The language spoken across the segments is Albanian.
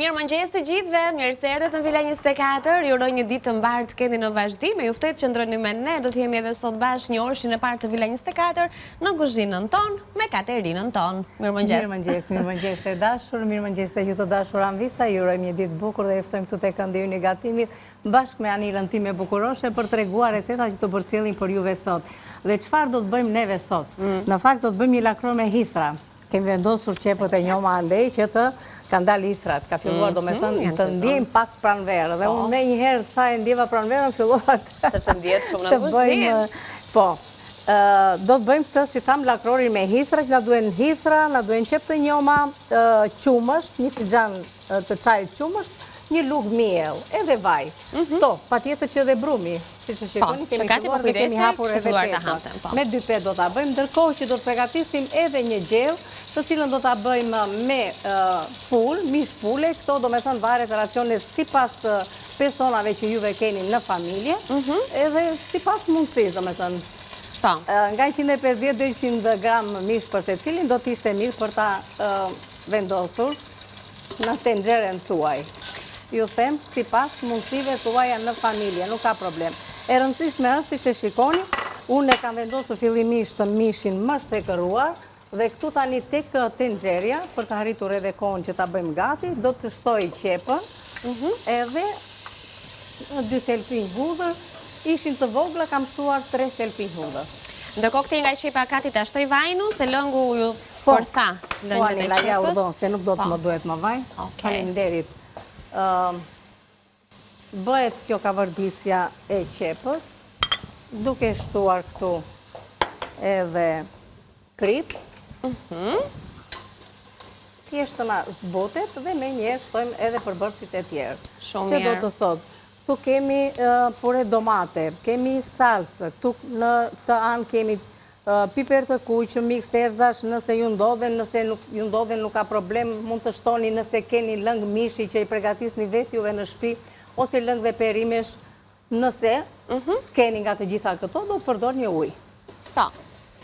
Mirë mëngjes të gjithëve, mirë se erdhët në Villa 24, ju uroj një ditë të mbarë të keni në vazhdim, e ju ftoj të qëndroni me ne, do të jemi edhe sot bashkë një orëshin e parë të Villa 24 në kuzhinën tonë me Katerinën tonë. Mirë mëngjes. Mirë mëngjes e dashur, mirë mëngjes të ju të dashur Anvisa, ju uroj një ditë bukur dhe ftojmë këtu te këndi i gatimit bashkë me Anilën time bukuroshe për treguar receta që të përcjellin për juve sot. Dhe çfarë do të bëjmë neve sot? Në fakt do të bëjmë një lakro me hithra. Kemi vendosur qepët e njoma andej që të kanë dalë hithrat, ka filluar do me thënë të ndjejmë pak pranverë. Dhe unë me njëherë sa e ndjeva pranverën, filluar sepse ndjetë shumë në kuzhinë. Po, do të bëjmë këtë, si tham, lakrorin me hithra, që na duhen hithra, na duhen qepë të njoma, qumësht, një fixhan të çajit qumësht, një lugë miell, edhe vaj. To, patjetër që edhe brumi, siç e shikoni, kemi filluar dhe kemi hapur edhe petën. Me 2 petë do ta bëjmë, ndërkohë që do të përgatisim edhe një gjellë, të cilën do ta bëjmë me mish pule. Këto do me thënë varet racionet sipas personave që juve keni në familje, edhe sipas mundësisë, do me thënë. Nga 150 deri 200 gram mish për secilin do të ishte mirë për ta vendosur në tenxherën tuaj. Ju them, sipas mundësive tuaja në familje, nuk ka problem. E rëndësishme është, si që shikoni, unë e kam vendosur fillimisht të mishin më shtrekëruar, dhe këtu tani tek tenxherja, për të arritur edhe kohën që ta bëjmë gati, do të shtoj qepën, edhe 2 selpin hudhër, ishin të vogla, kam shtuar 3 selpin hudhër. Ndërkohë këti nga qepa kati të ashtoj vajnu, se lëngu ju përtha lëngjët e qepës. Ja u do, se nuk do të më duhet më vaj. Faleminderit. Bëhet kjo kavërdisja e qepës, duke shtuar këtu edhe krip. Thjesht të na zbotet dhe me njerë shtojmë edhe përbërësit e tjerë. Shumë mirë. Që do të thotë, tu kemi pure domate, kemi salsë, tu në të anë kemi piper të kuqë, mix erzash, nëse ju ndodhen, nëse ju ndodhen nuk ka problem, mund të shtoni nëse keni lëng mishi që i pregatisni vetë juve në shtëpi, ose lëng dhe perimesh, nëse s'keni nga të gjitha këto, do të përdor një ujë. Po,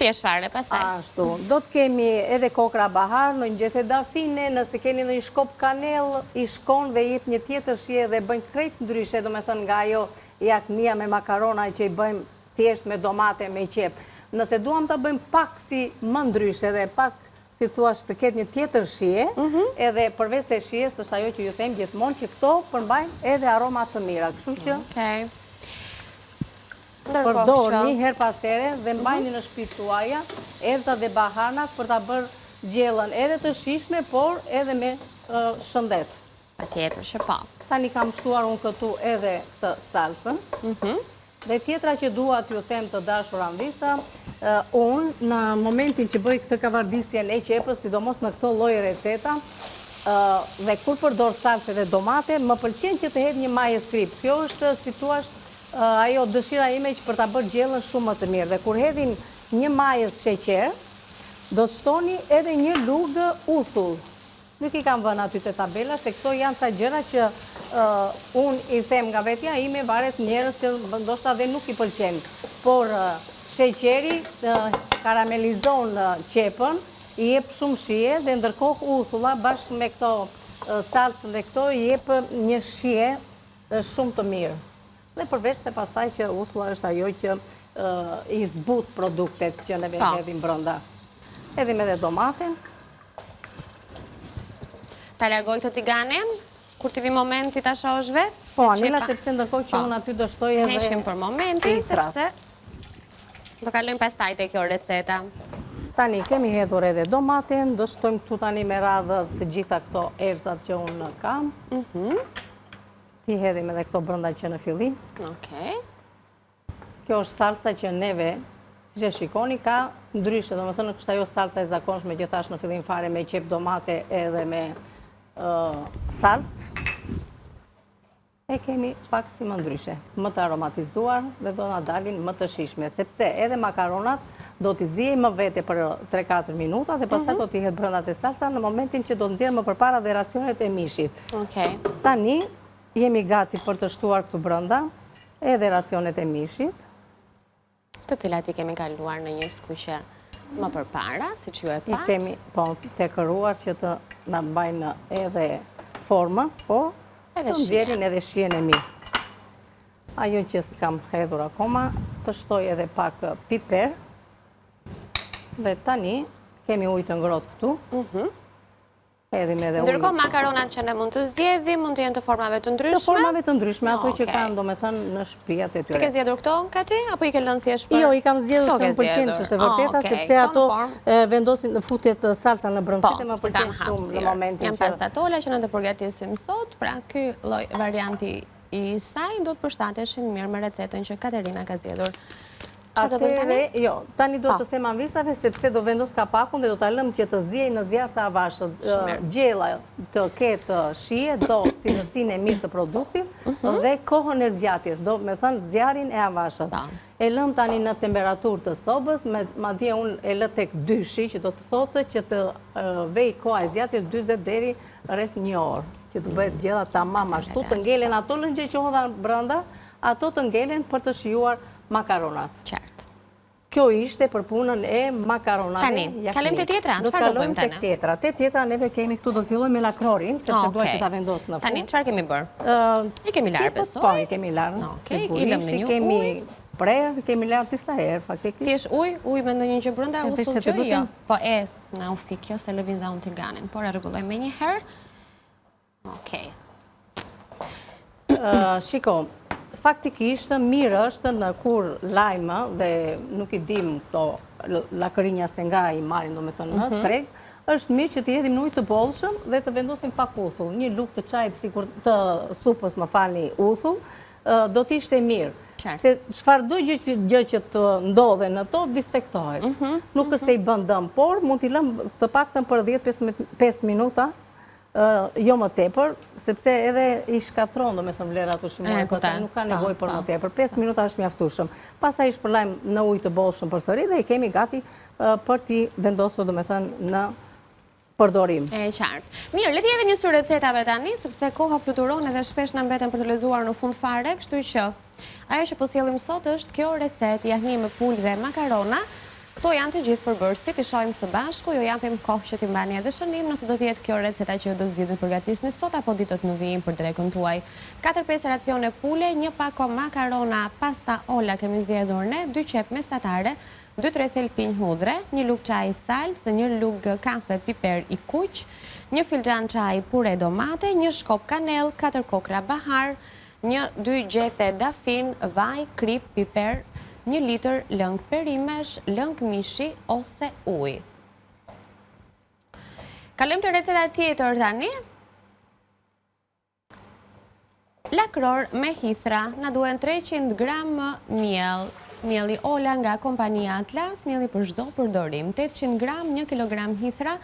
thjesht fare pastaj. Ashtu, do të kemi edhe kokra bahar, në ngjete dafine, nëse keni në një shkop kanel, i shkon dhe jep një tjetër shije dhe bëjnë krejt ndryshe, do me thënë nga ajo jaknia me makarona që i bëjmë thjesht me domate, me qep. Nëse duam të bëjmë pak si më ndryshe dhe pak, si thuash, të ketë një tjetër shije, edhe përveç se shijes është ajo që ju them gjithmonë që këto përmbajnë edhe aroma të mira. Kështu që përdor një herë pas here dhe mbajni në shtëpi tuaja erëzat dhe bahanat për ta bërë gjellën edhe të shishme, por edhe me shëndet. Patjetër që po. Tani kam shtuar unë këtu edhe të salsën. Dhe tjetra që dua t'ju them të dashur Anvisa, unë në momentin që bëj këtë kavardisjen e qepës, sidomos në këto lloj receta, dhe kur përdor salse dhe domate, më pëlqen që të hedh një majës krip. Kjo është, si thua, ajo dëshira ime që për ta bërë gjellën shumë më të mirë. Dhe kur hedhin një majës sheqer, do të shtoni edhe një lugë uthull. Nuk i kam vënë aty te tabela, se këto janë sa gjëra që unë i them nga vetja ime, varet njerëz që ndoshta dhe nuk i pëlqen. Por sheqeri karamelizon qepën, i jep shumë shije dhe ndërkohë uthulla bashkë me këto salsën dhe këto i jep një shije shumë të mirë. Dhe përveç se pastaj që uthulla është ajo që i zbut produktet që ne hedhim brenda. Hedhim edhe domaten. Ta largoj këtë tiganin, kur t'i vi momenti ta shohësh vetë? Po, Anila, sepse ndërkohë që unë aty do shtoj edhe heshim për momentin, sepse do kalojmë pastaj te kjo receta. Tani kemi hedhur edhe domaten, do shtojmë këtu tani me radhë të gjitha këto erëzat që unë kam. Ti hedhim edhe këto brenda që në fillim. Kjo është salsa që neve, si që shikoni, ka ndryshe, do me thënë kështë ajo salsa e zakonshme që thash në fillim fare me qep domate edhe me salt, e kemi pak si më ndryshe, më të aromatizuar dhe do nga dalin më të shishme, sepse edhe makaronat do t'i zjej më vete për 3-4 minuta dhe pastaj do t'i hedh brenda te salsa në momentin që do nxjerr më përpara dhe racionet e mishit. Tani jemi gati për të shtuar këtu brenda edhe racionet e mishit, të cilat i kemi kaluar në një skuqe më përpara, si që ju e pak. I kemi, po, sekëruar që të na mbajnë edhe formë, po Edhe të nxjerrin edhe shien e mirë. Ajo që s'kam hedhur akoma, të shtoj edhe pak piper. Dhe tani kemi ujë të ngrohtë këtu. Hedhim edhe ujë. Ndërkohë makaronat që ne mund të zgjedhim, mund të jenë të formave të ndryshme. Të formave të ndryshme, ato që kanë domethënë në shtëpiat e tyre. Ti ke zgjedhur këto Kati apo i ke lënë thjesht për? Jo, i kam zgjedhur se më pëlqen që është e vërteta, sepse ato vendosin në futjet salsa në brëndësit e më pëlqen shumë në momentin që... Jam pas tatola që ne të përgatisim sot, pra ky lloj varianti i saj do të përshtateshin mirë me recetën që Katerina ka zgjedhur. Jo, tani do të them anvisave sepse do vendos kapakun dhe do ta lëm që të ziej në zjarr të avashët. Gjella të ketë shije, do cilësinë e mirë të produktit dhe kohën e zgjatjes, do me thënë zjarrin e avashët. E lëm tani në temperaturë të sobës, madje unë e lë tek dyshi, që do të thotë që të vej koha e zgjatjes 40 deri rreth 1 orë, që të bëhet gjella tamam ashtu, të ngelen ato lëngje që hodha brenda, ato të ngelen për të shijuar makaronat. Qartë. Kjo ishte për punën e makaronave. Tani, kalim të tjetra? Çfarë do bëjmë tani? Te tjetra neve kemi këtu, do fillojmë me lakrorin, sepse dua që ta vendos në fund. Tani, çfarë kemi bërë? I kemi larë, besoj? Po, i kemi larë. Sigurisht, i kemi prerë, kemi larë disa herë, faktikisht. Ti është ujë me ndonjë gjë brenda, usull gjë, jo. Po na u fikjo se lëviza unë tiganin, por e rregulloj me një herë. Okej. Shiko, faktikisht mirë është në kur lajmë dhe nuk i dim këto lakërinja se nga i marin do me thënë në treg, është mirë që të jedhim në ujë të bollshëm dhe të vendosim pak uthull. Një lugë të çajit sikur të supës, më falni, uthull, do të ishte mirë. Se çfarëdo gjë që të ndodhe në to disinfektohet. Nuk është se i bën dëm, por mund t'i lëm të paktën për 10-15 minuta. Jo më tepër, sepse edhe i shkatron, do me thëmë vlerat ushqimore, nuk ka nevojë për më tepër. 5 minuta është mjaftueshëm. Pastaj i shpërlajmë në ujë të bollshëm përsëri dhe i kemi gati për t'i vendosur, do me thënë, në përdorim. E qartë. Mirë, le t'i jedhim një sër recetave tani, sepse koha fluturon edhe shpesh na mbeten për të lezuar në fund fare, kështu që ajo që po sjellim sot është kjo recetë jahnie me pulë dhe makarona. Këto janë të gjithë përbërësit, i shohim së bashku, jo japim kohë që t'i mbani edhe shënim, nëse do t'jetë kjo receta që ju do zgjidhni përgatisni sot, apo ditët në vijim për drekën tuaj. 4-5 racione pule, 1 pako makarona, pasta olla kemi zgjedhur ne, 2 qep mesatare, 2-3 thelpinj hudhre, 1 lugë çaj salcë, 1 lugë kafe piper i kuq, 1 filxhan çaj pure domate, 1 shkop kanell, 4 kokra bahar, 1-2 gjethe dafin, vaj, krip, piper, 1 litër lëng perimesh, lëng mishi ose ujë. Kalojmë te receta tjetër tani. Lakror me hithra, na duhen 300 gram miell. Mielli Ola nga kompania Atlas, mielli për çdo përdorim. 800 gram, 1 kilogram hithra,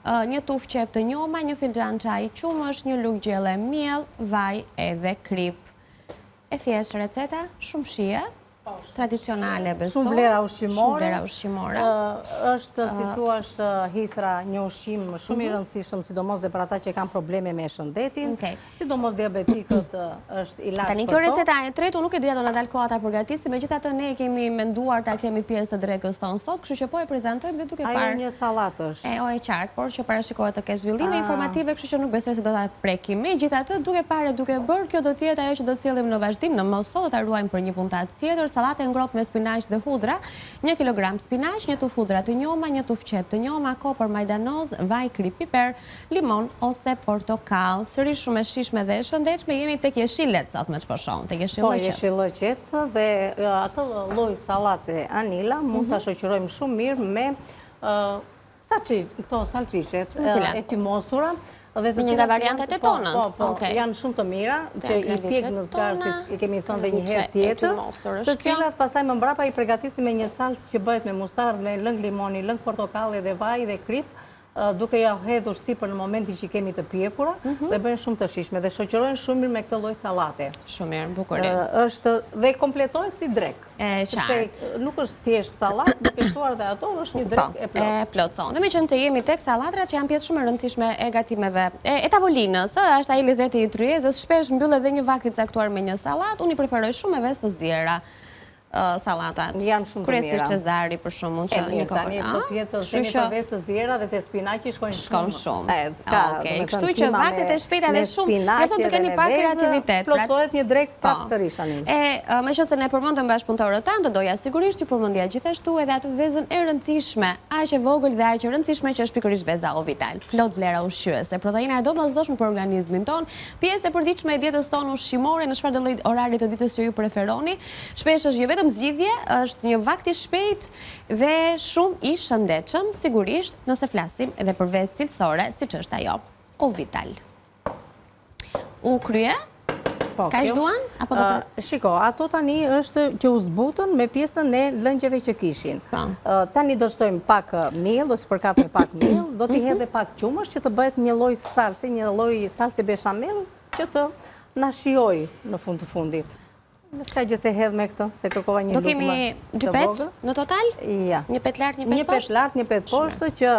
1 tufë qep të njoma, 1 filxhan çaj qumësh, 1 lugë gjelle miell, vaj edhe krip. E thjesht receta, shumë shije. Tradicionale, besoj. Shumë vlera ushqimore. Është, si thuash, hithra një ushqim shumë i rëndësishëm, sidomos dhe për ata që kanë probleme me shëndetin, sidomos diabetikët është ilaç për to. Tani kjo receta e tretë, nuk e dija do na dalë koha ta përgatisim, megjithatë ne kemi menduar ta kemi pjesë të drekës tonë sot, kështu që po e prezantojmë dhe duke parë. Ajo një sallatë është. E qartë, por që parashikohet të kesh zhvillime informative, kështu që nuk besoj se do ta prekim. Megjithatë, duke parë duke bërë, kjo do të jetë ajo që do të sjellim në vazhdim, në mos sot do ta ruajmë për një puntat tjetër. Salate ngrohtë me spinaq dhe hudra, 1 kilogram spinaq, 1 tufë hudra të njoma, 1 tufë qep të njoma, kopër majdanoz, vaj, krip, piper, limon ose portokall. Sërish shumë e shishme dhe e shëndetshme, jemi tek jeshillet sot me ç'po shohim, tek jeshillëqet. Po, jeshillëqet dhe atë lloj sallate anila mund ta shoqërojmë shumë mirë me këto salcishet e tymosura. Me një nga variantet e tonës. Janë shumë të mira, që i pjek në zgarë, si i kemi thënë dhe një herë tjetër, të cilat pastaj më mbrapa i përgatisim me një salcë që bëhet me mustardë, me lëng limoni, lëng portokalli dhe vaj dhe krip, duke ja hedhur sipër në momentin që kemi të pjekura dhe bëhen shumë të shishme dhe shoqërojnë shumë mirë me këtë lloj sallate. Shumë mirë, bukurim. Është dhe kompletohet si drek. Sepse nuk është thjesht sallatë, duke shtuar dhe ato është një drek e plotë. E plotson. Dhe meqense se jemi tek sallatrat që janë pjesë shumë e rëndësishme e gatimeve e tavolinës, është ai lezeti i tryezës, shpesh mbyll edhe një vakt i caktuar me një sallatë. Unë i preferoj shumë me ves të ziera. sallatat. Janë shumë të mira. Kryesisht Cezari për shembull që një kohë. Tani po tjetër themi të vesë të zjera dhe të spinaqi shkojnë shumë. Okej, kështu që vaktet e shpejta dhe shumë, mjafton të keni pak kreativitet. Plotësohet një drek pak sërish tani. Meqense ne përmendëm bashkëpunëtorët tanë, do doja sigurisht ju përmendja gjithashtu edhe atë vezën e rëndësishme, aq e vogël dhe aq e rëndësishme që është pikërisht veza Ovital. Plot vlera ushqyese, proteina e domosdoshme për organizmin ton, pjesë e përditshme e dietës tonë ushqimore në çfarëdo lloj orari të ditës që ju preferoni. Shpesh është jo vetëm zgjidhje, është një vakt i shpejt dhe shumë i shëndetshëm, sigurisht nëse flasim edhe për vezë cilësore, siç është ajo Ovital. U krye? Ka duan? Apo do Shiko, ato tani është që u zbutën me pjesën e lëngjeve që kishin. Tani do shtojmë pak miell, do spërkat me pak miell, do t'i hedhë pak qumësh që të bëhet një lloj salse bechamel që të na shijoj në fund të fundit. S'ka gjë se hedh me këtë, se kërkova një lukë më të vogël. Do kemi 2 pet në total? Ja. Një pet lart, një pet poshtë? Një pet lart, një pet poshtë që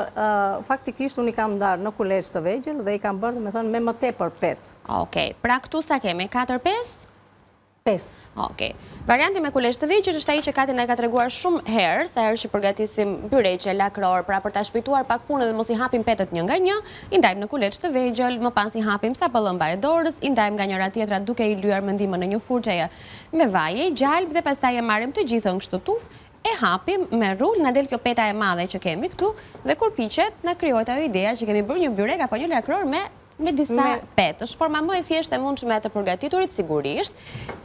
faktikisht unë i kam ndarë në kuleç të vegjël dhe i kam bërë, me më tepër pet. Okej, pra këtu sa kemi? 4-5? 5. Okej. Varianti me kuleç të vegjël është ai që Kati na ka treguar shumë herë, sa herë që përgatisim byreqe, lakror, pra për ta shpejtuar pak punën dhe mos i hapim petet një nga një, i ndajmë në kuleç të vegjël, më pas i hapim sa pëllëmba e dorës, i ndajmë nga njëra tjetra duke i lyer mendimën në një furçe me vaje, gjalp dhe pastaj e marrim të gjithën kështu tuf, e hapim me rul, na del kjo peta e madhe që kemi këtu dhe kur piqet na krijohet ajo ideja që kemi bërë një byrek apo një lakror me disa petë. Është forma më e thjeshtë e mundshme të përgatiturit sigurisht.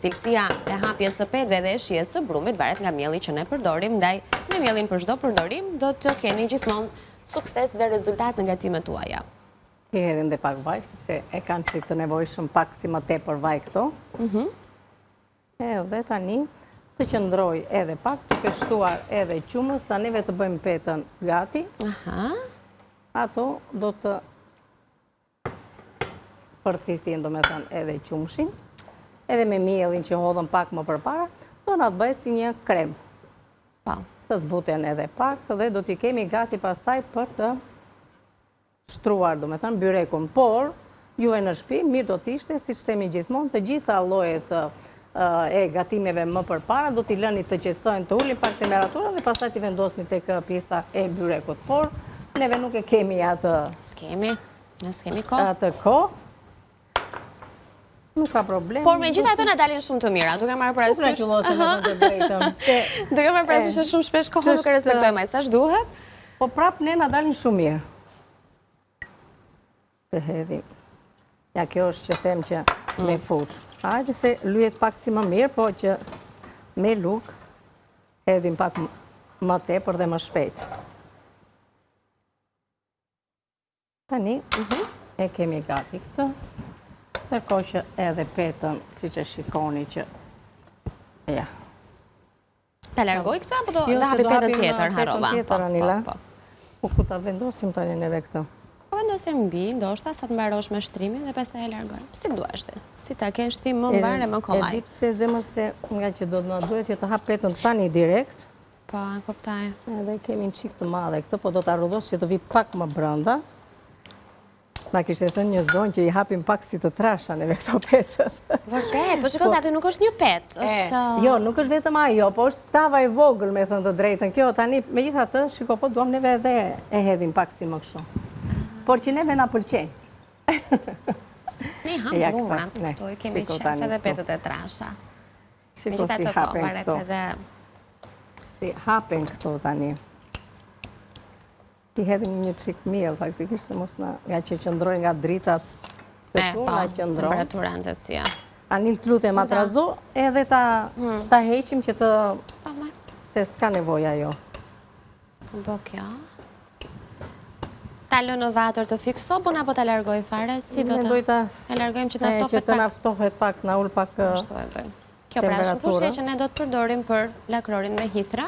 Cilësia e hapjes së petëve dhe e shijes së brumit varet nga mielli që ne përdorim, ndaj me miellin për çdo përdorim do të keni gjithmonë sukses dhe rezultat në gatimet tuaja. I hedhim dhe pak vaj, sepse e kanë çik të nevojshëm pak si më tepër vaj këto. Edhe tani të qëndroj edhe pak, duke shtuar edhe qumës, sa neve të bëjmë petën gati. Ato do të përthisin, do me thënë, edhe qumshin, edhe me miellin që hodhëm pak më përpara, do nga të bëjë si një krem. Të zbuten edhe pak dhe do t'i kemi gati pastaj për të shtruar, do me thënë, byrekun. Por, juve në shtëpi, mirë do t'ishte, si që themi gjithmonë, të gjitha llojet e gatimeve më përpara, do t'i lëni të qetësojnë, të ulin pak temperatura dhe pastaj t'i vendosni tek pjesa e byrekut. Por, neve nuk e kemi atë... S'kemi kohë. Atë kohë. Nuk ka problem. Por me gjitha ato na dalin shumë të mira, duke marrë parasysh. Duke marrë parasysh që shumë shpesh kohën nuk e respektojmë sa duhet. Po prap ne na dalin shumë mirë. Të hedhim. Ja, kjo është që them që me fuç. Hajde se lyhet pak si më mirë, po që me luk hedhim pak më tepër dhe më shpejt. Tani e kemi gati këtë. Ndërkohë që edhe petën, si që shikoni që... Ja. Ta largoj këtë, apo do hapi petën tjetër, Harova? Petën tjetër, Anila. Po ku ta vendosim tani edhe këtë? Po vendosim mbi, ndoshta, sa të mbarosh me shtrimin dhe pastaj e largoj. Si duash ti? Si ta kesh ti më mbar e më kollaj. E di pse zemër se nga që do të na duhet që të hap petën tani direkt. Po, e kuptoj. Edhe kemi një çik të madhe këtë, po do ta rrodhos që të vi pak më brenda. Na kishte thënë një zonë që i hapim pak si të trasha neve këto petët. Vërtet, po shikoj se aty nuk është një pet. Jo, nuk është vetëm ajo, po është tava e vogël, me thënë të drejtën. Kjo tani, megjithatë, shiko, po duam neve edhe e hedhim pak si më kështu. Por që neve na pëlqen. Ne ham blumrat këtu, kemi qef edhe petët e trasha. Shiko si hapen këto. Si hapen këto tani. Ti hedhim një çik miell faktikisht se mos na nga që qëndroj nga dritat të tu na qëndron. Temperatura nxehtësia. Anil të lutem atrazo edhe ta heqim që të se s'ka nevojë ajo. Po kjo. Ta lë në vatër të fiksohun apo ta largoj fare? Si do ta largojmë që ta ftohet pak? Që të na ftohet pak, na ul pak. Ashtu e bëjmë. Kjo pra është fushja që ne do të përdorim për lakrorin me hithra.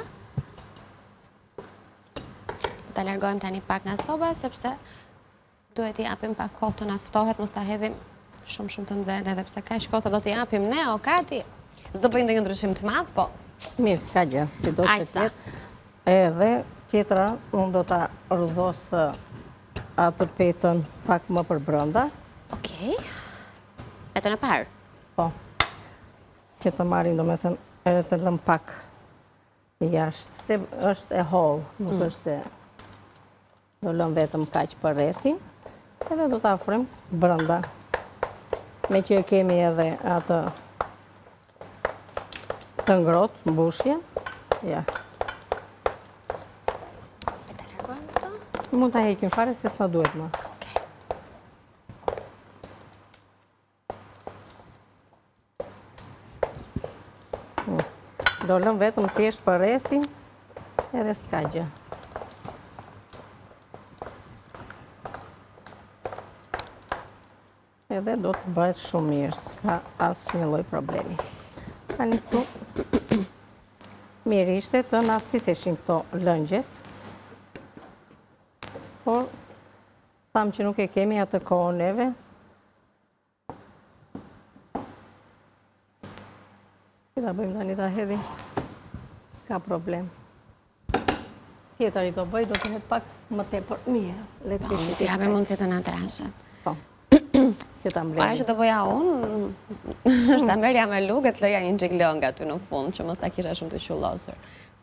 Ta largojmë tani pak nga soba, sepse duhet i japim pak kohë të na ftohet, mos ta hedhim shumë të nxehtë, edhe pse kaq kohë do t'i japim ne o Kati. S'do bëjmë ndonjë ndryshim të madh, po. Mirë, s'ka gjë, sido që tjetë. Edhe tjetra, unë do ta rrodhos atë petën pak më për brenda. Okej. Petën e parë? Po. Që të marrim, do me thënë, edhe të lëm pak jashtë, se është e hollë, nuk është se do lëm vetëm kaq për rrethin, edhe do ta afrojmë brenda. Me që e kemi edhe atë të ngrohtë, mbushje, ja. E të largojmë këto? Mund ta heqim fare se s'na duhet më. Do lëm vetëm thjesht për rrethin, edhe s'ka gjë. Edhe do të bëhet shumë mirë, s'ka asnjë lloj problemi. Tani këtu mirë ishte të na thitheshin këto lëngjet, por thamë që nuk e kemi atë kohën neve. Si ta bëjmë tani ta hedhim, s'ka problem. Tjetëri do bëj, do të jetë pak më tepër mirë. Le të Po, të japim mundësi të na trashet. Po, që ta Para mbledhim. që të bëja unë, është ta merja me lugë, të lëja një xhik lënga aty në fund, që mos ta kisha shumë të qullosur.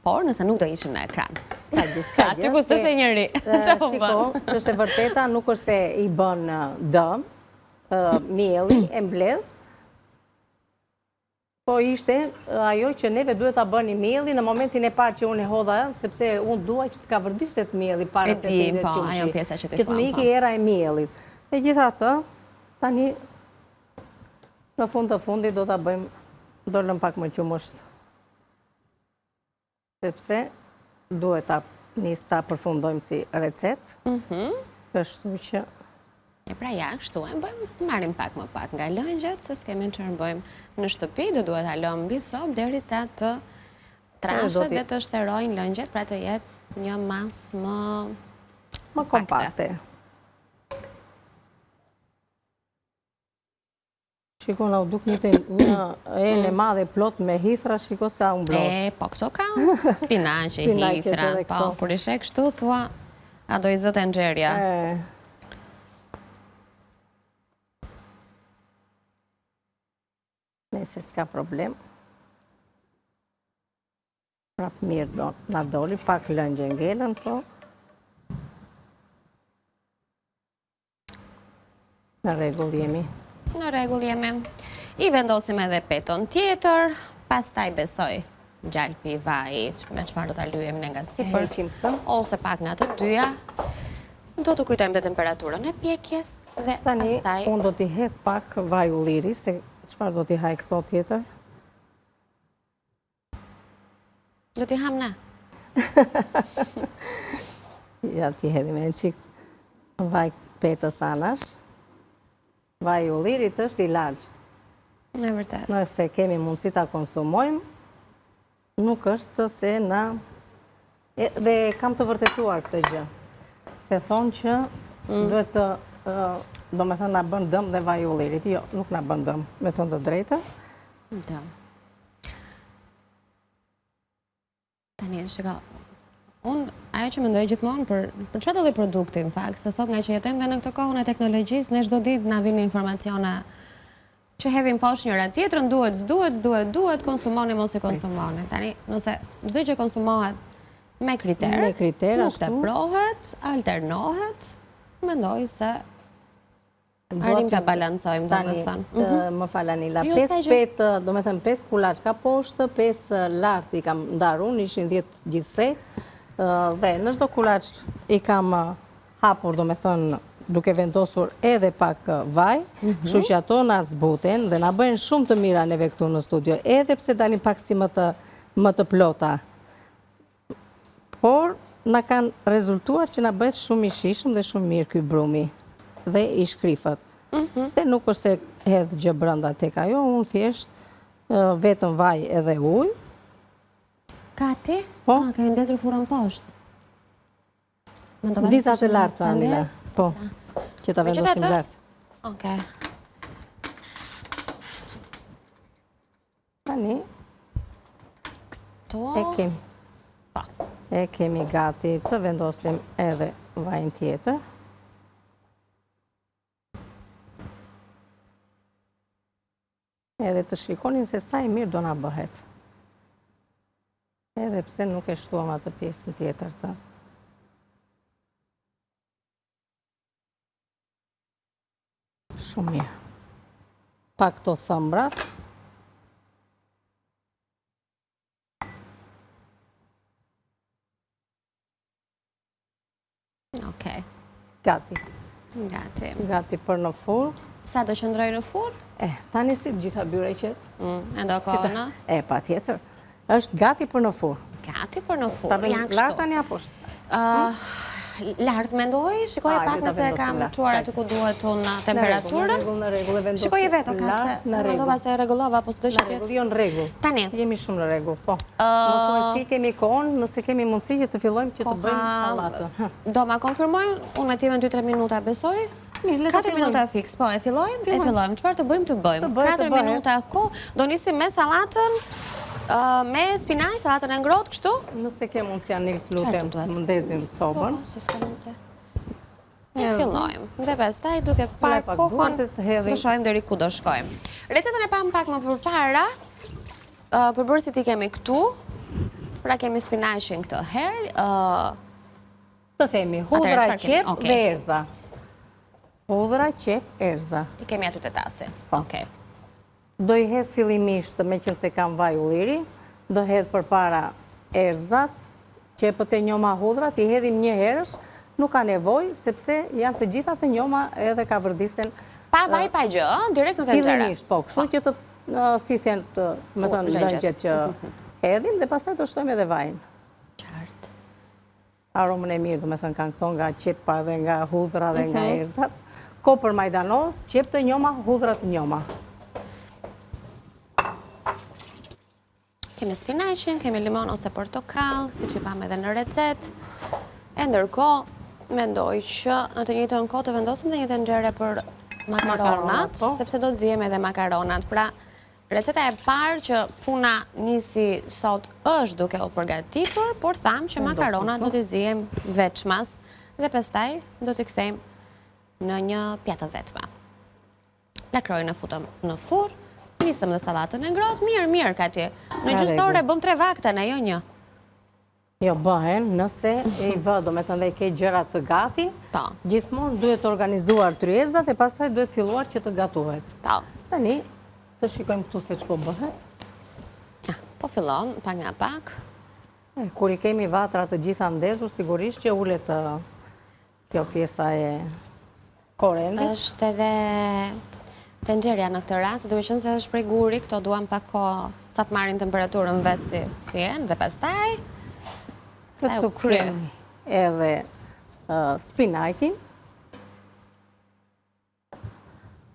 Por nëse nuk do ishin në ekran. S'ka gjë, s'ka gjë. Aty ku s'është njëri. Çfarë po bën? Shiko, që është e vërteta, nuk është se i bën dëm, mielli e mbledh, po ishte ajo që neve duhet ta bëni mielli në momentin e parë që unë e hodha, sepse unë dua që të ka vërdiset mielli para se të di, hindet po, qumshi. ajo pjesa që ti Që të më thon, iki po. era e miellit. Megjithatë, tani në fund të fundit do ta bëjmë, do lëm pak më qumësht. Sepse duhet ta ta përfundojmë si recet. Kështu që E pra ja, kështu e bëjmë, marrim pak më pak nga lëngjet, se s'kemi çfarë bëjmë në shtëpi, do duhet ta lëmë mbi sopë derisa të trashet dhe të shterojnë lëngjet, pra të jetë një masë më kompakte. Shiko, na u duk një enë e madhe plot me hithra, shiko sa unë blosh. E, po këto ka spinaqe, Spinaqet hithra, edhe po, këto. kur ishe kështu, thua, a do i zëtë e nxerja. Nëse s'ka problem. Prap mirë do na doli, pak lëngje ngelën, po. Në rregull jemi. Në rregull jemi. I vendosim edhe peton tjetër, pastaj besoj gjalpi i vajit, me çfarë do ta lyejmë ne nga sipër, Heqim këtë. ose pak nga të dyja. Do të kujtojmë dhe temperaturën e pjekjes dhe Tani, pastaj unë do t'i hedh pak vaj ulliri, se çfarë do t'i haj këto tjetër? do t'i ham ne. Ja t'i hedhim e në qik vaj petës anash. Vaj ullirit është i largjë. Në vërtet. Nëse kemi mundësi ta konsumojmë, nuk është se na... Dhe kam të vërtetuar këtë gjë. Se thonë që duhet të... Do me thënë na bën dëm dhe vaj ullirit. Jo, nuk na bën dëm, me thënë të drejtë. Da. Tani, shika, unë ajo që mendoj gjithmonë për çfarë do lloj produkti, në fakt, se sot nga që jetojmë dhe në këtë kohën e teknologjisë, ne çdo ditë na vinin informacione që hedhin poshtë njëra tjetrën, duhet, s'duhet, s'duhet, duhet, konsumoni, mos e konsumoni. Tani, nëse çdo gjë konsumohet me kriter, Me kriter, nuk ashtu. teprohet, alternohet, mendoj se arrim ta balancojmë, domethënë. Më falanila, Jo, 5 sa gjë- petë, do me thënë 5 kulaçka poshtë, 5 lartë i kam ndarë unë, ishin 10 gjithsej, dhe në çdo kulaç i kam hapur, do me thënë, duke vendosur edhe pak vaj, kështu që ato na zbuten dhe na bëjnë shumë të mira neve këtu në studio, edhe pse dalin pak si më të plota. Por na kanë rezultuar që na bëhet shumë i shishëm dhe shumë mirë ky brumi dhe i shkrifët. Dhe nuk është se hedh gjë brenda tek ajo, unë thjesht vetëm vaj edhe ujë. Ka ti? Po. Ka ndezur furrën poshtë. Mendova se Disa të kishte lartë, ta Anila. ndez. Po, që ta vendosim Megjithatë, lartë. Okej. Tani, To. e kemi. Pa. E kemi gati të vendosim edhe vajin tjetër. Edhe të shikonin se sa i mirë do na bëhet. Edhe pse nuk e shtuam atë pjesën tjetër të. Shumë mirë. Pa këto thëmbrat. Okej. Gati. Gati. Gati për në furrë. Sa do qëndroj në furrë? Tani si gjitha byre qëtë. E do kohëna? Pa tjetër. Është gati për në furrë. Gati për në furrë, janë kështu. Lartë tani apo është? Lartë mendoj, shikoje pak nëse kam quar aty ku duhet unë temperaturën. Në rregull, Shikoje vetë, Kace. Mendova se e rregullova, po s'do që tjetë. Jo në rregull. Tani. Jemi shumë në rregull, po. Si kemi kohën, nëse kemi mundësi që të fillojmë që të bëjmë sallatën. Do ma konfirmojnë, unë me time 2-3 minuta besoj. 4 minuta fix, po, e fillojmë? E fillojmë. Çfarë të bëjmë? 4 minuta ku, do nisim me sallatën, me spinaj, sallatën e ngrohtë, kështu? Nëse ke mundësi Anil, lutem, më ndezim sobën. Po, se s'ka mundësi. Ne fillojmë. Dhe pastaj duke parë kohën, do shohim deri ku do shkojmë. Recetën e pam pak më përpara, përbërësit i kemi këtu, pra kemi spinaqin këtë herë. Të themi, hudhra, qep dhe erza. Hudhra, qep, erza. I kemi aty të tasi. Okej. Do i hedh fillimisht, me qenë se kam vaj ulliri, do hedh përpara erzat, qepët e njoma hudhrat, i hedhim një herësh, nuk ka nevoj, sepse janë të gjitha të njoma edhe ka vërdisen. Pa vaj pa gjë, direkt në tenxhere. Fillimisht, po, kështu që të thithen të, me thënë, lëngjet që hedhim, dhe pastaj të shtojmë edhe vajnë. Qartë. Aromën e mirë, me thënë, kanë këto nga qepa dhe nga hudhra dhe nga erzat. Kopër majdanoz, qep të njoma, hudhra të njoma. Kemi spinaqin, kemi limon ose portokall, si që pam edhe në recet. E ndërkohë, mendoj që në të njëjtën kohë të vendosim dhe një tenxhere për makaronat, sepse do të zihem edhe makaronat. Pra, receta e parë që puna nisi sot është duke u përgatitur, por tham që makaronat do të zihem veçmas dhe pastaj do të kthejmë në një pjatë vetme. Lakrojnë e futëm në furrë. Nisëm dhe sallatën e ngrohtë, mirë ka ti. Në gjysmë ore bëm 3 vakte, ne jo një. Jo, bëhen, nëse e i vë, do me thënë dhe i ke gjërat të gati, gjithmonë duhet organizuar tryezat e pastaj duhet filluar që të gatuhet. Tani, të shikojmë këtu se që po bëhet. Po fillon, pak nga pak. Kur i kemi vatrat të gjitha ndezur, sigurisht që ullet kjo pjesa e korendit. Është edhe tenxherja në këtë rast, duke qenë se është prej guri, këto duan pak kohë sa të marrin temperaturën vetë si jenë, dhe pastaj këtu kemi edhe spinaqin.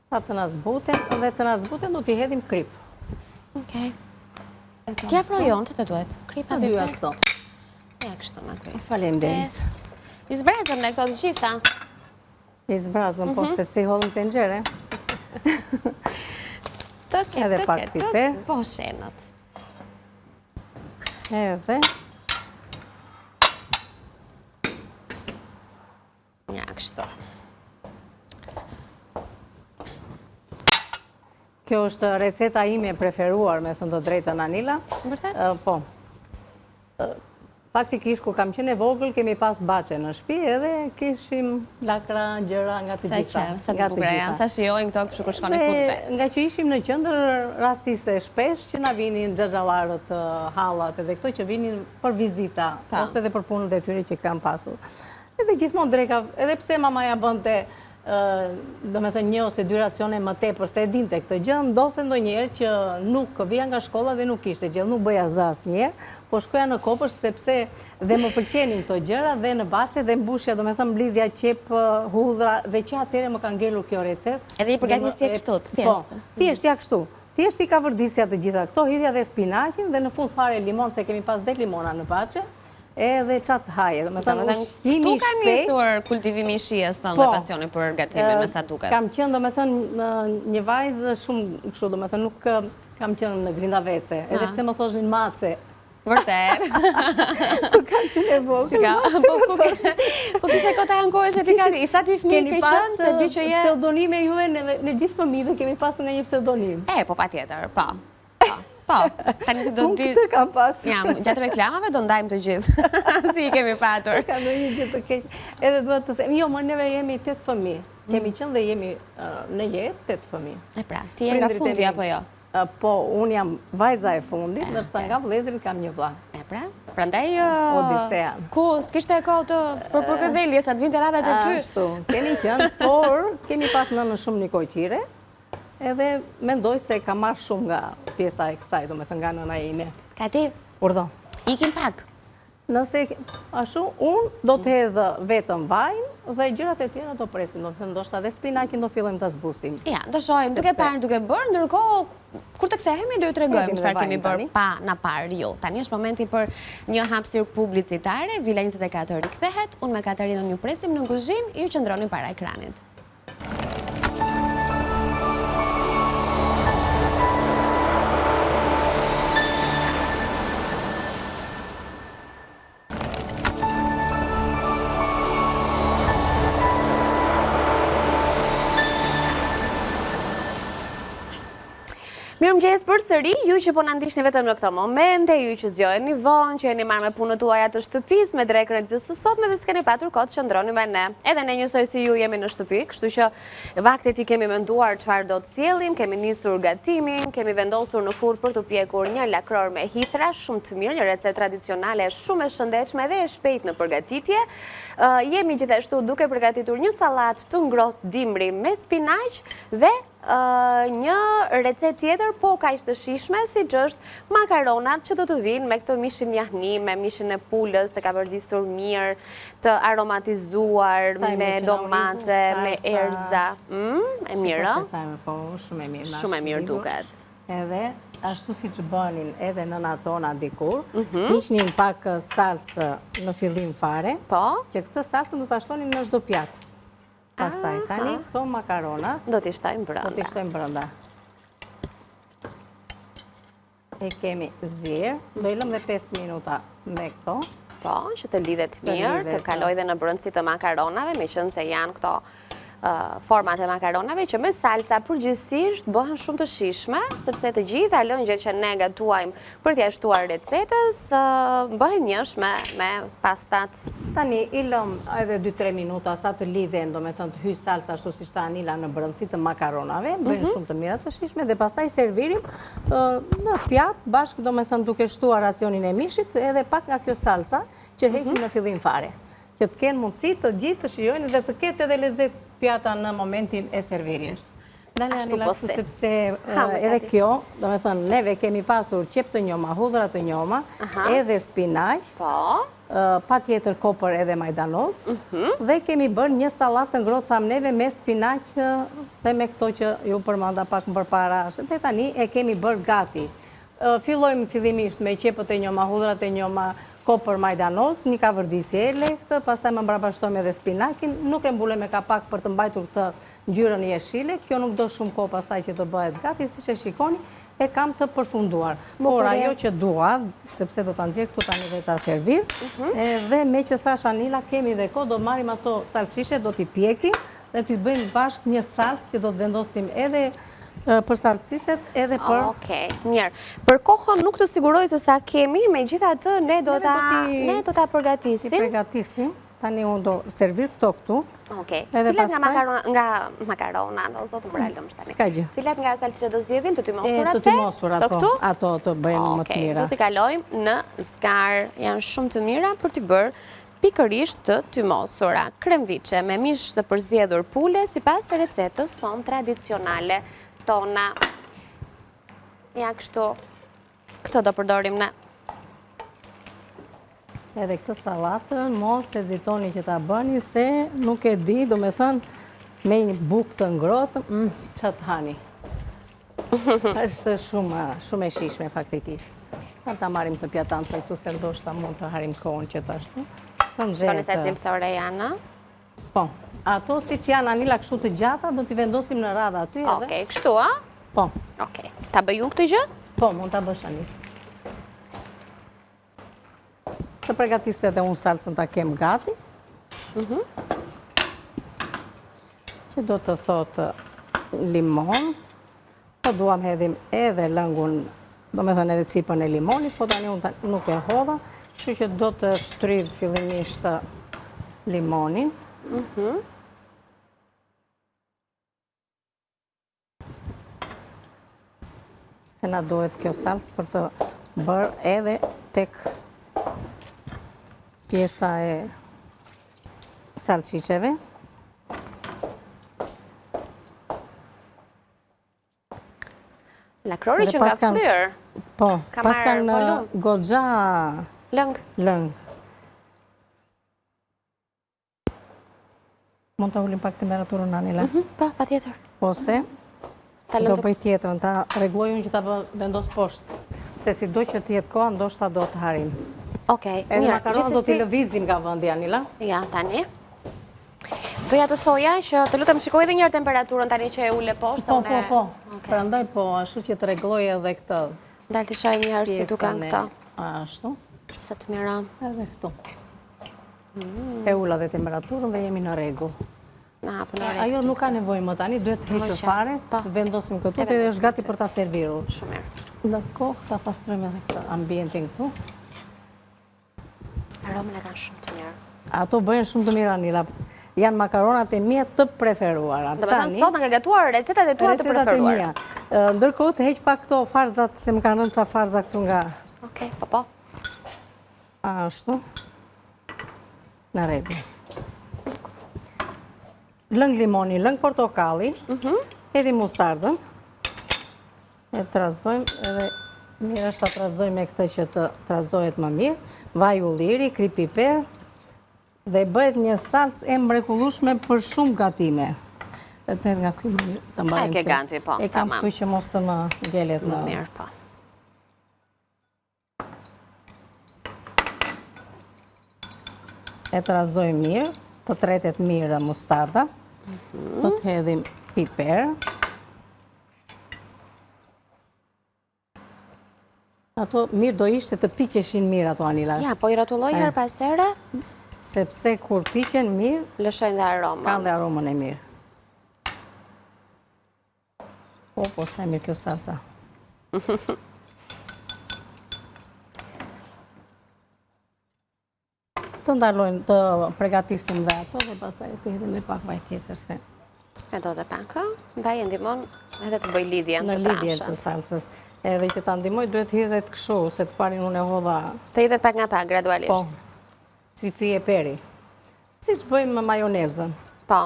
Sa të na zbuten, dhe të na zbuten do t'i hedhim krip. Okej. T'ja frojon të duhet? Kripa biber? Dyja këto. Ja, kështu me krip. Faleminderit. I zbrezëm në këto të gjitha. I zbrazëm, po, sepse i hodhëm tenxhere. Edhe pak piper. Po shenët. Edhe. Ja, kështu. Kjo është receta ime preferuar, me thënë të drejtën Anila. Vërtet? Po. Faktikisht, kur kam qenë e vogël, kemi pas bache në shtëpi edhe kishim lakra, gjëra nga të gjitha. Sa të bukura janë, sa shijojnë këto kështu kur shkon e fut vet. Nga që ishim në qendër rastise shpesh që na vinin xhaxhallarët, hallat edhe këto që vinin për vizita ose edhe për punët e tyre që kanë pasur. Edhe gjithmonë dreka, edhe pse mamaja bënte do me thënë 1 ose 2 racione më tepër se e dinte këtë gjë, ndodhte ndonjëherë që nuk vija nga shkolla dhe nuk ishte gjë, nuk bëja za asnjëherë, po shkoja në kopës sepse dhe më pëlqenin këto gjëra dhe në baçe dhe mbushja, do me thënë mblidhja qep, hudhra dhe që atëherë më ka ngelur kjo recetë. Edhe i përgatisje kështu, thjesht. Po, thjesht ja kështu. Thjesht i ka vërdisja të gjitha këto, hidhja dhe spinaqin dhe në fund fare limon, se kemi pas dhe limona në baçe. Edhe qatë haje. Këtu ka njësur kultivimi i shijes të dhe pasioni për gatimin, me sa duket. Kam qenë, do me thënë, një vajzë shumë, kështu, do me thënë, nuk kam qenë në grindavece, edhe pse më thoshin mace. Vërtet. Kur kam qenë e vogël. Po kishe kota ankohesh e ti ka, i sa ti fëmijë ke qenë, se di që je... Pseudonime juve, në gjithë fëmijëve kemi pasur nga një pseudonim. Po pa tjetër, pa. Po, tani ti do Unë dy... këtë kam pas. Jam, gjatë reklamave do ndajmë të gjithë. Si i kemi patur. Ka në një gjithë të keq. Edhe duhet të them, jo, më neve jemi 8 fëmijë. Kemi qenë dhe jemi në jetë 8 fëmijë. E pra, ti je nga fundi apo jo? Po, unë jam vajza e fundit, ndërsa nga vëllezrit kam një vlla. E pra, prandaj... Odisea. Ku, s'kishte kohë të përkëdhelje, sa të vinte radat e ty? Ashtu, kemi qenë, por kemi pas nënën shumë Nikoj Qire, edhe mendoj se ka marrë shumë nga pjesa e kësaj, do me thënë nga nëna ime. Ka ti, Urdhon. ikim pak. Nëse ashtu, unë do të hedhë vetëm vajnë dhe gjërat e tjera do presim, do të thënë ndoshta dhe spinakin do fillojmë ta zbusim. Ja, do shohim, duke parë, duke bërë, ndërkohë, kur të kthehemi do ju tregojmë çfarë kemi bërë pa na parë ju. Tani është momenti për një hapësirë publicitare, Villa 24 rikthehet, unë me Katerinën ju presim në kuzhinë, ju qëndroni para ekranit. Mirëmëngjes përsëri, ju që po na ndiqni vetëm në këtë momente, ju që zgjoheni vonë, që jeni marrë me punët tuaja të shtëpisë, me drekën e ditës së sotme dhe s'keni patur kohë të qëndroni me ne. Edhe ne njësoj si ju jemi në shtëpi, kështu që vaktet i kemi menduar çfarë do të sjellim, kemi nisur gatimin, kemi vendosur në furrë për të pjekur një lakror me hithra, shumë të mirë, një recetë tradicionale shumë e shëndetshme dhe e shpejtë në përgatitje. Jemi gjithashtu duke përgatitur një sallatë të ngrohtë dimri me spinaq dhe një recet tjetër, po kaq të shijshme, siç është makaronat që do të vinë me këtë mishin jahni, me mishin e pulës, të kapërdisur mirë, të aromatizuar, me domate, me erza. E mirë? Po, shumë e mirë. Shumë e mirë duket. Edhe, ashtu si që bënin edhe nëna tona dikur, hiqnin pak salcë në fillim fare, që këtë salcën do të ashtonin në çdo pjatë. Pastaj, tani, këto makarona do t'i shtojmë brënda. Do t'i shtojmë brënda. E kemi zirë, do i lëm dhe 5 minuta me këto. Po, që të lidhet mirë, të kaloj dhe në brëndësi të makaronave, me qënë se janë këto format e makaronave, që me salca përgjithsisht bëhen shumë të shijshme, sepse të gjitha lëngjet që ne gatuajmë për t'ia shtuar recetës, bëhen njëshme me pastat. Tani, i lëm edhe 2-3 minuta sa të lidhen, do me thënë të hyjë salca, ashtu si shta Anila në brëndësi të makaronave, bëhen shumë të mira të shijshme, dhe pastaj servirim në pjatë, bashkë do me thënë duke shtuar racionin e mishit, edhe pak nga kjo salca që heqim në fillim fare. Që të kenë mundësi të gjithë të shijojnë dhe të ketë edhe lezet pjata në momentin e servirjes. Ashtu po se. Sepse edhe kjo, do me thënë, neve kemi pasur qep të njoma, hudhra të njoma, edhe spinaq, pa tjetër kopër edhe majdanoz, dhe kemi bërë një sallatë të ngrohtë thamë neve me spinaq dhe me këto që ju përmanda pak më përpara. Dhe tani e kemi bërë gati. Fillojmë fillimisht me qepët e njoma, hudhrat e njoma, kopër majdanoz, një kavërdisje e lehtë, pastaj më mbrapashtojmë edhe spinakin, nuk e mbulem me kapak për të mbajtur këtë ngjyrën jeshile, kjo nuk do shumë kohë pastaj që të bëhet gati, siç e shikoni, e kam të përfunduar. Por ajo që dua, sepse do ta nxjerr këtu tani dhe ta servir, dhe me që thash Anila, kemi dhe kohë, do marrim ato salcishe, do t'i pjekim dhe t'i bëjmë bashkë një salcë që do të vendosim edhe për salcishet edhe për... Okej, mirë. Për kohën nuk të siguroj se sa kemi, me gjitha të ne do ta përgatisim. Ti përgatisim, tani unë do servir këtu. Okej, cilat nga makarona, do zotë më rallëm shtani. Ska gjë. Cilat nga salcishe do zgjedhim, të tymosur Të tymosur ato të bëjmë më të mira. Do t'i kalojmë në zgar, janë shumë të mira për t'i bërë pikërisht të tymosura. Kremviçe me mish të përzgjedhur pule sipas recetës son tradicionale tona. Ja kështu, këto do përdorim ne. Edhe këtë salatën, mos hezitoni që ta bëni, se nuk e di, do me thënë, me një bukë të ngrohtë, që të hani. Është shumë e shijshme faktikisht. Ta marrim të pjatancën këtu, se ndoshta mund të harim kohën që të ashtu. Shkoni se cilësore janë? Po. Ato si që janë Anila kështu të gjata, do t'i vendosim në radha aty edhe. Okej, kështu, a? Po. Okej. Ta bëj unë këtë gjë? Po, mund t'a bësh Anila. Të përgatisë edhe unë salcën t'a kem gati. Që do të thotë limon. Po duam hedhim edhe lëngun do me thënë edhe cipën e limonit, po tani unë nuk e hodha, kështu që do të shtrydh fillimisht limonin. Se na duhet kjo salcë për të bërë edhe tek pjesa e salqiqeve. Lakrori që nga flyrë. Po, Ka pas marrë kanë volum. goxha Lëng. Mund të ullim pak temperaturën, Anila? Po, pa tjetër. Ose do bëj tjetërën, ta rregullojun që ta vendos poshtë. Se si do që t'jetë koha, ndoshta do të harim. Okej, Edhe mirë. makaronat do t'i lëvizim nga vendi, Anila. Ja, tani. Doja të thoja që të lutem shikoj edhe njërë temperaturën tani që e ule poshtë. Po. Prandaj po, ashtu që të rregulloj edhe këtë Dalë të shojmë njërë si dukan këto. Ashtu. Se të mira. Edhe këtu. E ula dhe temperaturën dhe jemi në rregull. Ajo nuk ka nevojë më tani, duhet të hequr fare, të vendosim këtu dhe është gati për ta servirur. Shumë mirë. Ndërkohë ta pastrojmë edhe këtë ambientin këtu. Aromën e kanë shumë të mirë. Ato bëhen shumë të mira, Anila. Janë makaronat e mia të preferuara. Do me thënë sot në ke gatuar recetat e tua të preferuara. Ndërkohë të heq pak këto farzat, se më kanë rënë ca farza këtu nga... Okej, po. Ashtu. Në rregull. Lëng limoni, lëng portokalli, hedhi mustardën, e trazojmë edhe mirë është ta trazojmë me këtë që të trazohet më mirë, vaj ulliri, kri piper, dhe bëhet një salcë e mrekullueshme për shumë gatime. E të nga këtu më mirë të mbajmë. E ke ganti, po. E kam këtu që mos të më ngelet Më mirë, po. E trazojmë mirë, të tretet mirë mustarda, do të hedhim piper. Ato mirë do ishte të piqeshin mirë ato, Anila. Ja, po i rrotulloj her pas here, sepse kur piqen mirë, lëshojnë dhe aromën. kanë dhe aromën e mirë. Po, sa e mirë kjo salca. Të ndalojnë, të pregatisim dhe ato dhe pastaj të hedhim me pak vaj tjetër se. E do dhe pak, ndaj e ndimon edhe të bëj lidhjen të Në lidhjen të trashën. salcës. Edhe që ta ndimoj, duhet hidhet kështu, se të parin unë e hodha... Të hidhet pak nga pak, gradualisht. Po, si fije peri. Si që bëjmë me majonezën. Po.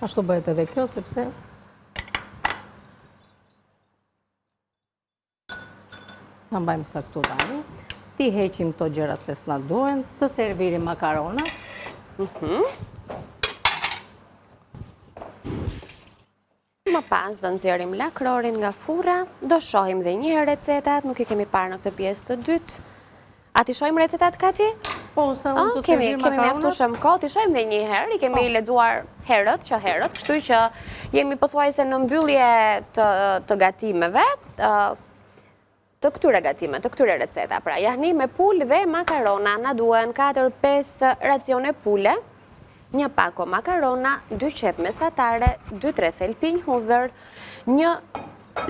Ashtu bëhet edhe kjo, sepse... Ta mbajmë këta këtu tani. Ti heqim këto gjëra se s'na duhen, të servirim makarona. Më pas do nxjerrim lakrorin nga furra, do shohim dhe një herë recetat, nuk i kemi parë në këtë pjesë të dytë. A ti shohim recetat, Kati? Po, se unë të servir Kemi makarona. mjaftueshëm kohë, ti shohim dhe një herë, i kemi lexuar herët, kështu që jemi pothuajse në mbyllje të gatimeve, të këtyre gatime, të këtyre receta. Pra, jahni me pul dhe makarona, na duhen 4-5 racione pule, një pako makarona, 2 qep mesatare, 2-3 thelpinj hudhër, një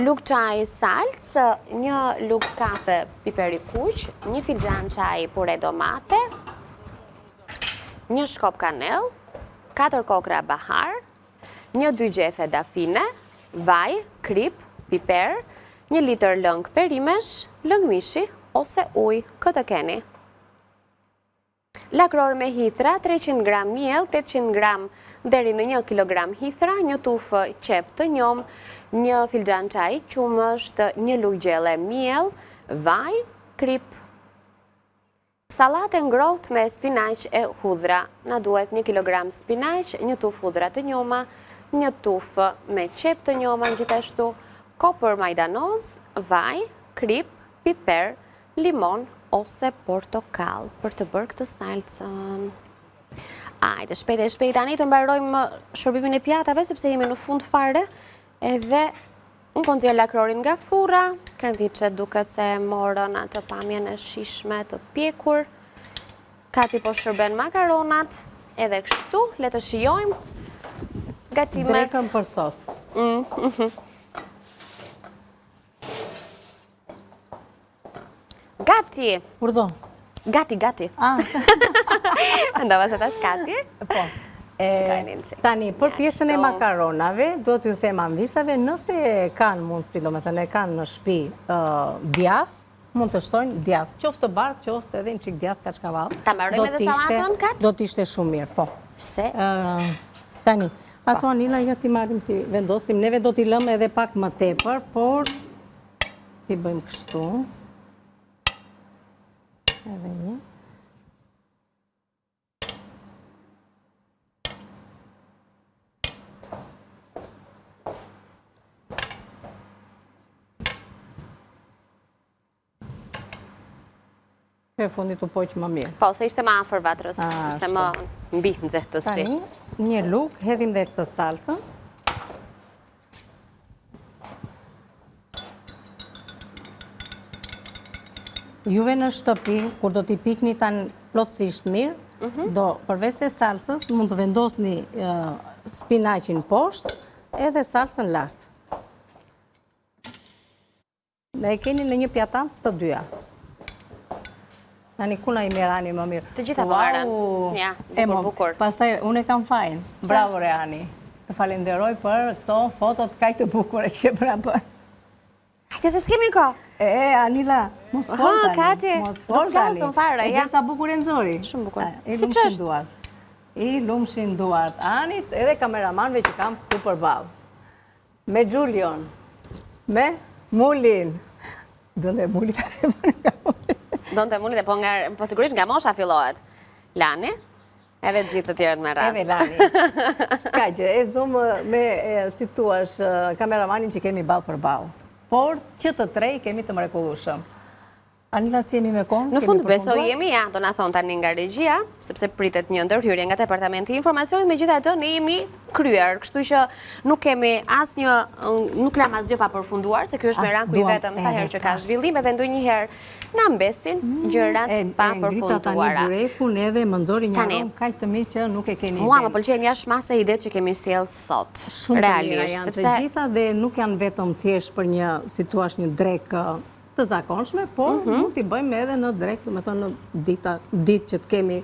lug çaj salcë, një lug kafe piperi kuq, një filxhan çaj pure domate, një shkop kanell, 4 kokra bahar, një 2 gjethe dafine, vaj, krip, piper, 1 litër lëng perimesh, lëng mishi ose ujë, këtë keni. Lakror me hithra, 300 gram miell, 800 gram deri në 1 kg hithra, një tufë qep të njom, një filxhan çaj qumësht, një lugë gjelle miell, vaj, krip. Salate ngrohtë me spinaq e hudhra. Na duhet 1 kg spinaq, një tufë hudhra të njoma, një tufë me qep të njoma gjithashtu, kopër majdanoz, vaj, krip, piper, limon ose portokall për të bërë këtë salcën. Ajde, shpejt tani të mbarojmë shërbimin e pjatave, sepse jemi në fund fare, edhe unë po nxjerr lakrorin nga furra, kremviçet duket se morën atë pamjen e shishme të pjekur, Kati po shërben makaronat, edhe kështu, le të shijojmë gatimet. Drekën për sot. Gati. Urdhë. Gati. Mendova se tash gati? Po. Tani, për pjesën e makaronave, do t'ju them anvisave, nëse kanë mundësi, do me thënë, kanë në shtëpi djath, mund të shtojnë djath, qoftë të barë, qoftë edhe në qik djath kaçkavall. Ta mbarojmë edhe salatën, Kat? Do t'ishte shumë mirë, po. Se? Tani, ato anila ja t'i marrim t'i vendosim, neve do t'i lëmë edhe pak më tepër, por t'i bëjmë kështu. Edhe një. Për fundit u poqë më mirë. Po, se ishte më afër vatrës, ishte më mbi nxehtësi. Tani, një luk, hedhim dhe këtë salcën. Juve në shtëpi, kur do t'i pikni tanë plotësisht mirë, do përveç se salcës, mund të vendosni spinaqin poshtë edhe salcën lartë. Dhe e keni në një pjatancë të dyja. Tani kuna i mirani më mirë. Të gjitha përën. Ja, bukur. Pastaj, unë e kam fajin. Bravo, Reani. Të falenderoj për këto fotot kaj të bukure që pra bën. Hajde se s'kemi ko. Anila, mos fol tani. Kati, nuk flasëm fare. E sa bukur e nëzori. Shumë bukur. Si që është? I lumshin duart. Anit edhe kameramanve që kam këtu për balë. Me Gjulion. Me Mulin. Dënde Mulit a fillon nga Mulin. Donë të mulit e po sigurisht nga mosha fillohet. Lani, edhe gjithë të tjerët me radhë. Edhe Lani. Ska gjë, e zumë me, si tuash, kameramanin që kemi balë për balë. Por, që të trej kemi të mrekullueshëm. Anila, si jemi me kohë? Në fund besoj jemi, ja, do na thonë tani nga regjia, sepse pritet një ndërhyrje nga departamenti i informacionit, megjithatë ne jemi kryer, kështu që nuk kemi asnjë, nuk lam asgjë pa përfunduar, se ky është Meranku i vetëm sa herë që ka zhvillim edhe ndonjëherë na mbesin gjërat pa përfunduara. Tani Burekun edhe më nxori një aromë kaq të mirë që nuk e keni ide. Mua më pëlqejnë jashtë mase idetë që kemi sjell sot. Realisht, sepse të gjitha dhe nuk janë vetëm thjesht për një, si thua, një drekë të zakonshme, por mund t'i bëjmë edhe në drejt, me thënë në ditë që të kemi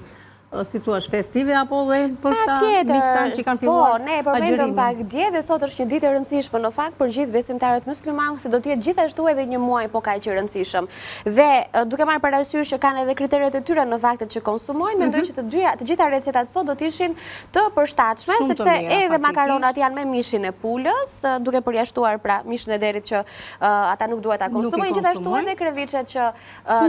si tu është festive, apo dhe për ta miktar që kanë filluar agjërimin. Po, ne përmendëm pak dje dhe sot është një ditë e rëndësishme në fakt për gjithë besimtarët musliman, se do t'jetë gjithashtu edhe një muaj po kaq i rëndësishëm. Dhe duke marrë parasysh që kanë edhe kriteret e tyre në faktet që konsumojnë, mendoj që të gjitha recetat sot do t'ishin të përshtatshme, sepse edhe makaronat janë me mishin e pulës, duke përjashtuar pra mishin e derit që ata nuk duhet ta konsumojnë, gjithashtu edhe krevicet që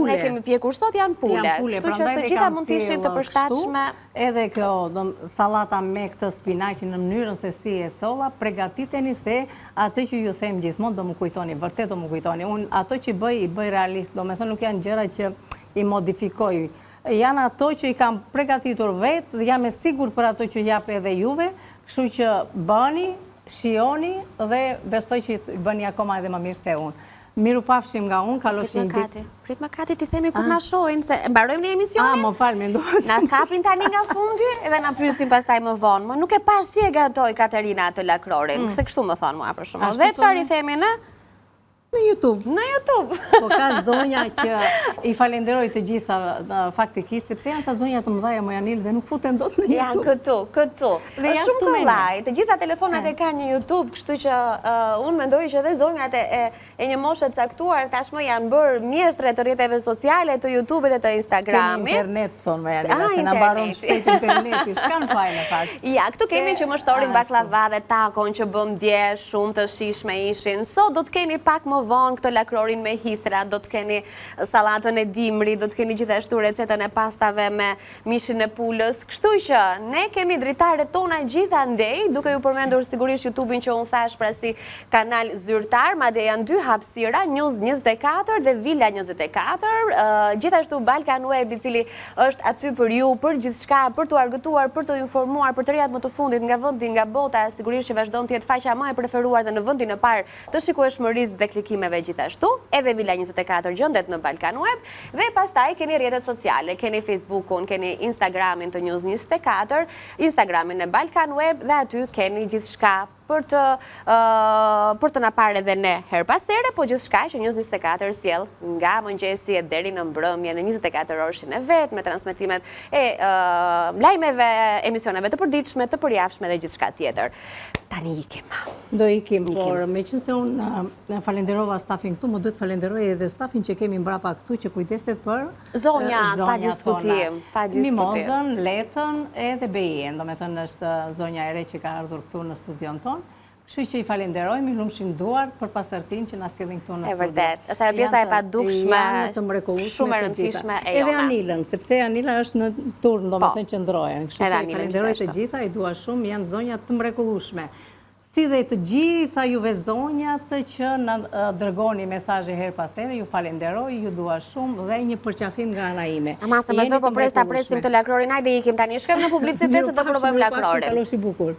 ne kemi pjekur sot janë pule. Kështu që të gjitha mund t'ishin të përshtatshme. Edhe kjo salata me këtë spinaqin në mënyrën se si e solla, pregatiteni se atë që ju them gjithmonë do më kujtoni, vërtet do më kujtoni. Unë ato që i bëj realist, do me thënë nuk janë gjëra që i modifikoj. Janë ato që i kam pregatitur vetë, jam e sigur për ato që jap edhe juve, kështu që bëni, shijoni dhe besoj që i bëni akoma edhe më mirë se unë. Miru pafshim nga unë, kalofshin ditë. Prit më Kati, ti themi ku t'na shojnë, se mbarojmë një emisionin. Më falë, me ndohë. Na kapin tani nga fundi edhe na pyesin pastaj më vonë. Më nuk e pash si e gatoj Katerina atë lakrorin, se kështu më thonë mua për shumë. Dhe çfarë i themi ne? Në YouTube. Në YouTube. Po ka zonja që i falenderoj të gjitha faktikisht, sepse janë ca zonja të mëdhaja Mojanil dhe nuk futen dot në YouTube. Janë këtu. Dhe janë shumë kollaj. Të gjitha telefonat e kanë një YouTube, kështu që unë mendoj që edhe zonjat e një moshe të caktuar tashmë janë bërë mjeshtre të rrjeteve sociale, të YouTube-it e të Instagramit. S'kemi internet, thonë Mojanil, se na mbaron shpejt interneti, s'kan fajin e fakt. Ja, këtu kemi që më shtorin baklava dhe takon që bëm dje, shumë të shishme ishin. Sot do të keni pak më vonë këtë lakrorin me hithra, do të keni salatën e dimri, do të keni gjithashtu recetën e pastave me mishin e pulës. Kështu që ne kemi dritaret tona gjithandej, duke ju përmendur sigurisht YouTube-in që unë thash pra si kanal zyrtar, madje janë dy hapësira, News 24 dhe Villa 24, gjithashtu Balkan Web, i cili është aty për ju, për gjithçka, për t'u argëtuar, për t'u informuar, për të rijat më të fundit nga vendi, nga bota, sigurisht që vazhdon të jetë faqja më e preferuar dhe në vendin e parë të shikueshmërisë dhe klikimeve gjithashtu, edhe Villa 24 gjendet në Balkan Web, dhe pastaj keni rrjetet sociale, keni Facebookun, keni Instagramin të News 24, Instagramin e Balkan Web, dhe aty keni gjithçka për të na parë edhe ne her pas here, po gjithçka që News 24 sjell nga mëngjesi deri në mbrëmje në 24 orëshin e vet, me transmetimet e lajmeve, emisioneve të përditshme, të përjavshme dhe gjithçka tjetër. Tani ikim. Do ikim, por meqense unë falenderova stafin këtu, më duhet falenderoj edhe stafin që kemi mbrapa këtu që kujdeset për zonjat, pa diskutim, pa diskutim. Mimozën, Letën edhe Bejen, do me thënë është zonja e re që ka ardhur këtu në studion tonë. Kështu që i falenderojmë, i lumshin duar për pasërtin që na sjellin këtu në studio. E vërtet, është ajo pjesa e padukshme, shumë e rëndësishme e jona. Edhe Anilën, sepse Anila është në turn, do me thënë që ndrojen. Kështu që i falenderoj të gjitha, i dua shumë, janë zonja të mrekullueshme. Si dhe të gjitha juve zonjat që në dërgoni mesazhe her pas here, ju falenderoj, ju dua shumë dhe një përqafim nga ana ime. Ama se më zor po ta presim të lakrorin, hajde ikim tani, shkojmë në publicitet se do provojmë lakrorin. Kaloshi bukur.